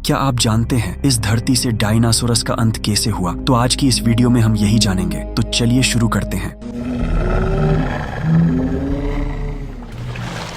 क्या आप जानते हैं इस धरती से डायनासोरस का अंत कैसे हुआ? तो आज की इस वीडियो में हम यही जानेंगे। तो चलिए शुरू करते हैं।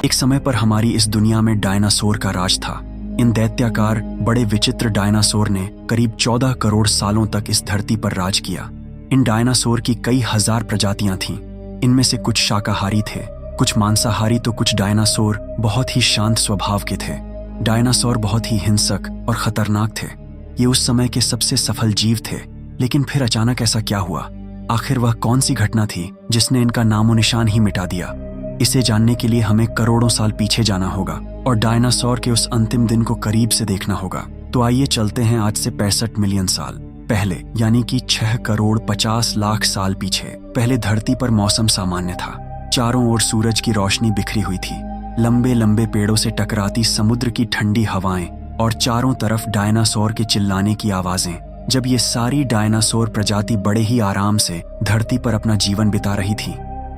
एक समय पर हमारी इस दुनिया में डायनासोर का राज था। इन दैत्याकार बड़े विचित्र डायनासोर ने करीब 14 करोड़ सालों तक इस धरती पर राज किया। इन डायनासोर की कई हजार प्रजातियां थीं। इनमें से कुछ शाकाहारी थे, कुछ मांसाहारी, तो कुछ डायनासोर बहुत ही शांत स्वभाव के थे। डायनासोर बहुत ही हिंसक और खतरनाक थे। ये उस समय के सबसे सफल जीव थे। लेकिन फिर अचानक ऐसा क्या हुआ? आखिर वह कौन सी घटना थी जिसने इनका नामो निशान ही मिटा दिया? इसे जानने के लिए हमें करोड़ों साल पीछे जाना होगा और डायनासोर के उस अंतिम दिन को करीब से देखना होगा। तो आइए चलते हैं आज से 65 मिलियन साल पहले, यानी कि 6 करोड़ 50 लाख साल पीछे। पहले धरती पर मौसम सामान्य था। चारों ओर सूरज की रोशनी बिखरी हुई थी। लंबे लंबे पेड़ों से टकराती समुद्र की ठंडी हवाएं और चारों तरफ डायनासोर के चिल्लाने की आवाजें। जब ये सारी डायनासोर प्रजाति बड़े ही आराम से धरती पर अपना जीवन बिता रही थी,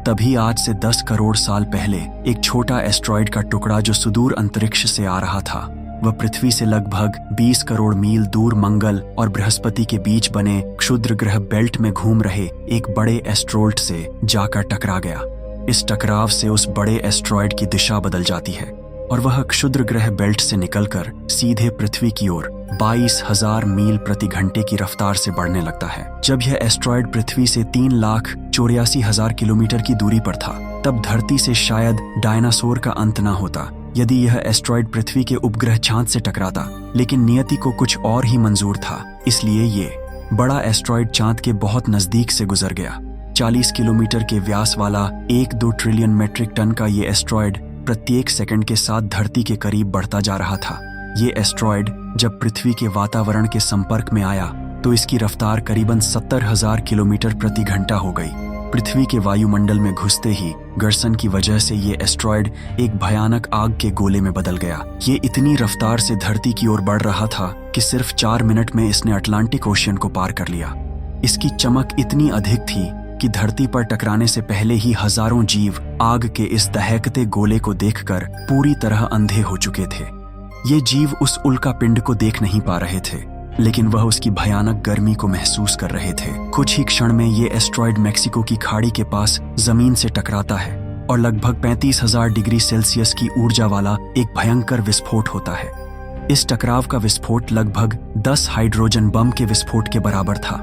तभी आज से 10 करोड़ साल पहले एक छोटा एस्ट्रॉयड का टुकड़ा जो सुदूर अंतरिक्ष से आ रहा था, वह पृथ्वी से लगभग 20 करोड़ मील दूर मंगल और बृहस्पति के बीच बने क्षुद्र ग्रह बेल्ट में घूम रहे एक बड़े एस्ट्रोल्ट से जाकर टकरा गया। इस टकराव से उस बड़े एस्ट्रॉयड की दिशा बदल जाती है और वह क्षुद्र ग्रह बेल्ट से निकलकर सीधे पृथ्वी की ओर 22,000 मील प्रति घंटे की रफ्तार से बढ़ने लगता है। जब यह एस्ट्रॉयड पृथ्वी से 3,84,000 किलोमीटर की दूरी पर था, तब धरती से शायद डायनासोर का अंत न होता यदि यह एस्ट्रॉयड पृथ्वी के उपग्रह चांद से टकराता। लेकिन नियति को कुछ और ही मंजूर था, इसलिए ये बड़ा एस्ट्रॉयड चांद के बहुत नजदीक से गुजर गया। 40 किलोमीटर के व्यास वाला 1-2 ट्रिलियन मेट्रिक टन का ये एस्ट्रॉयड प्रत्येक सेकंड के साथ धरती के करीब बढ़ता जा रहा था। ये एस्ट्रॉयड जब पृथ्वी के वातावरण के संपर्क में आया तो इसकी रफ्तार करीबन 70,000 किलोमीटर प्रति घंटा हो गई। पृथ्वी के वायुमंडल में घुसते ही घर्षण की वजह से ये एस्ट्रॉयड एक भयानक आग के गोले में बदल गया। ये इतनी रफ्तार से धरती की ओर बढ़ रहा था कि सिर्फ 4 मिनट में इसने अटलांटिक ओशियन को पार कर लिया। इसकी चमक इतनी अधिक थी कि धरती पर टकराने से पहले ही हजारों जीव आग के इस दहकते गोले को देखकर पूरी तरह अंधे हो चुके थे। ये जीव उस उल्का पिंड को देख नहीं पा रहे थे, लेकिन वह उसकी भयानक गर्मी को महसूस कर रहे थे। कुछ ही क्षण में ये एस्ट्रॉयड मेक्सिको की खाड़ी के पास जमीन से टकराता है और लगभग 35,000 डिग्री सेल्सियस की ऊर्जा वाला एक भयंकर विस्फोट होता है। इस टकराव का विस्फोट लगभग 10 हाइड्रोजन बम के विस्फोट के बराबर था।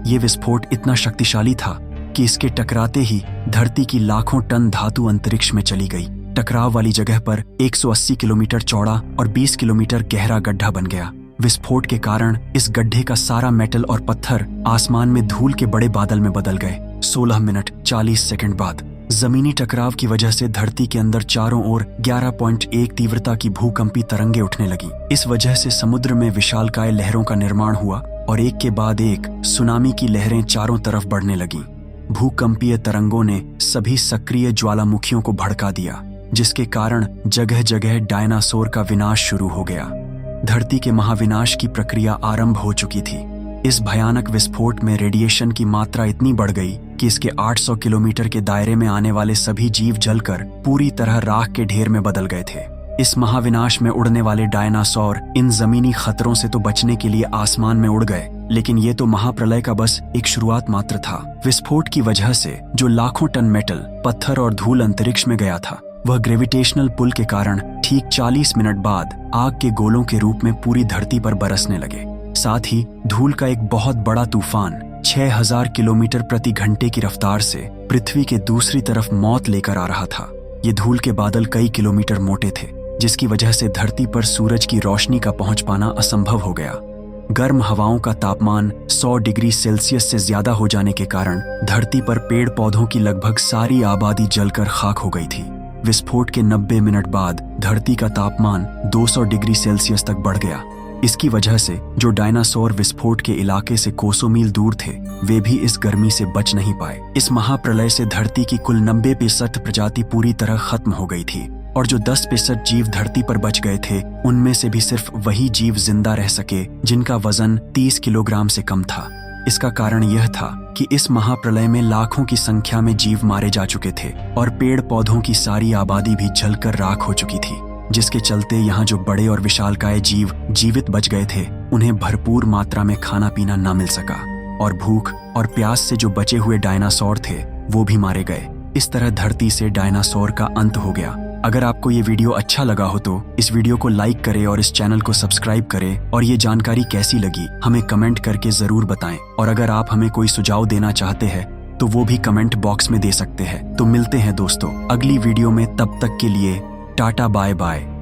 ये विस्फोट इतना शक्तिशाली था कि इसके टकराते ही धरती की लाखों टन धातु अंतरिक्ष में चली गई। टकराव वाली जगह पर 180 किलोमीटर चौड़ा और 20 किलोमीटर गहरा गड्ढा बन गया। विस्फोट के कारण इस गड्ढे का सारा मेटल और पत्थर आसमान में धूल के बड़े बादल में बदल गए। 16 मिनट 40 सेकंड बाद जमीनी टकराव की वजह से धरती के अंदर चारों ओर 11.1 तीव्रता की भूकंपी तरंगे उठने लगी। इस वजह से समुद्र में विशालकाय लहरों का निर्माण हुआ और एक के बाद एक सुनामी की लहरें चारों तरफ बढ़ने लगीं। भूकंपीय तरंगों ने सभी सक्रिय ज्वालामुखियों को भड़का दिया, जिसके कारण जगह जगह डायनासोर का विनाश शुरू हो गया। धरती के महाविनाश की प्रक्रिया आरंभ हो चुकी थी। इस भयानक विस्फोट में रेडिएशन की मात्रा इतनी बढ़ गई कि इसके 800 किलोमीटर के दायरे में आने वाले सभी जीव जलकर पूरी तरह राख के ढेर में बदल गए थे। इस महाविनाश में उड़ने वाले डायनासोर इन जमीनी खतरों से तो बचने के लिए आसमान में उड़ गए, लेकिन ये तो महाप्रलय का बस एक शुरुआत मात्र था। विस्फोट की वजह से जो लाखों टन मेटल, पत्थर और धूल अंतरिक्ष में गया था, वह ग्रेविटेशनल पुल के कारण ठीक 40 मिनट बाद आग के गोलों के रूप में पूरी धरती पर बरसने लगे। साथ ही धूल का एक बहुत बड़ा तूफान 6,000 किलोमीटर प्रति घंटे की रफ्तार से पृथ्वी के दूसरी तरफ मौत लेकर आ रहा था। ये धूल के बादल कई किलोमीटर मोटे थे, जिसकी वजह से धरती पर सूरज की रोशनी का पहुंच पाना असंभव हो गया। गर्म हवाओं का तापमान 100 डिग्री सेल्सियस से ज्यादा हो जाने के कारण धरती पर पेड़ पौधों की लगभग सारी आबादी जलकर खाक हो गई थी। विस्फोट के 90 मिनट बाद धरती का तापमान 200 डिग्री सेल्सियस तक बढ़ गया। इसकी वजह से जो डायनासोर विस्फोट के इलाके से कोसों मील दूर थे, वे भी इस गर्मी से बच नहीं पाए। इस महाप्रलय से धरती की कुल 90% प्रजाति पूरी तरह खत्म हो गई थी और जो 10% जीव धरती पर बच गए थे, उनमें से भी सिर्फ वही जीव जिंदा रह सके जिनका वजन 30 किलोग्राम से कम था। इसका कारण यह था कि इस महाप्रलय में लाखों की संख्या में जीव मारे जा चुके थे और पेड़ पौधों की सारी आबादी भी जलकर राख हो चुकी थी। जिसके चलते यहाँ जो बड़े और विशालकाय जीव जीवित बच गए थे उन्हें भरपूर मात्रा में खाना पीना न मिल सका और भूख और प्यास से जो बचे हुए डायनासोर थे वो भी मारे गए। इस तरह धरती से डायनासोर का अंत हो गया। अगर आपको ये वीडियो अच्छा लगा हो तो इस वीडियो को लाइक करें और इस चैनल को सब्सक्राइब करें और ये जानकारी कैसी लगी हमें कमेंट करके जरूर बताएं। और अगर आप हमें कोई सुझाव देना चाहते हैं तो वो भी कमेंट बॉक्स में दे सकते हैं। तो मिलते हैं दोस्तों अगली वीडियो में, तब तक के लिए टाटा बाय बाय।